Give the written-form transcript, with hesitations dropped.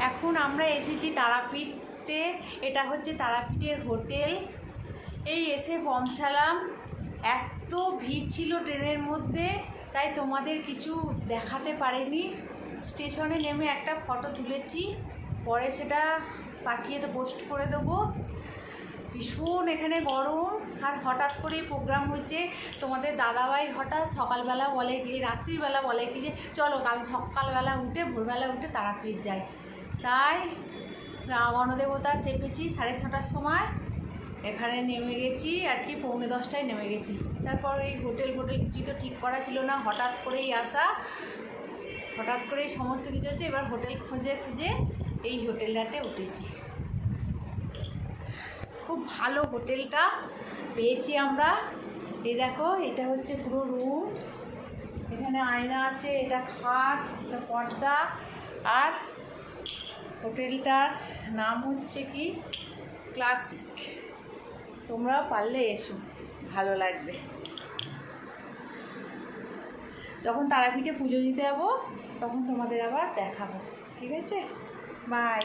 এখন আমরা এসেছি তারাপীঠে। এটা হচ্ছে তারাপীঠের হোটেল। এই এসে পৌঁছালাম, এত ভিড় ছিল ট্রেনের মধ্যে, তাই তোমাদের কিছু দেখাতে পারিনি। স্টেশনে নেমে একটা ফটো তুলেছি, পরে সেটা পাঠিয়ে পোস্ট করে দেবো। ভীষণ এখানে গরম, আর হঠাৎ করেই প্রোগ্রাম হয়েছে। তোমাদের দাদাভাই হঠাৎ সকালবেলা বলে কি, রাত্রিবেলা বলে কি যে চলো কাল সকালবেলা উঠে ভোরবেলা উঠে তারাপীঠ যাই। তাই গণদেবতা চেপেছি 6:30টার সময়, এখানে নেমে গেছি আর কি 9:45টায় নেমে গেছি। তারপর এই হোটেল কিছুই তো ঠিক করা ছিল না, হঠাৎ করেই আসা, হঠাৎ করেই সমস্ত কিছু হচ্ছে। এবার হোটেল খুঁজে এই হোটেলটাতে উঠেছি। খুব ভালো হোটেলটা পেয়েছি আমরা। এই দেখো, এটা হচ্ছে পুরো রুম, এখানে আয়না আছে, এটা খাট, এটা পর্দা। আর হোটেলটার নাম হচ্ছে কি ক্লাসিক। তোমরা পারলে এসো, ভালো লাগবে। যখন তারাপীঠে পুজো দিতে যাবো তখন তোমাদের আবার দেখাবো, ঠিক আছে? বাই।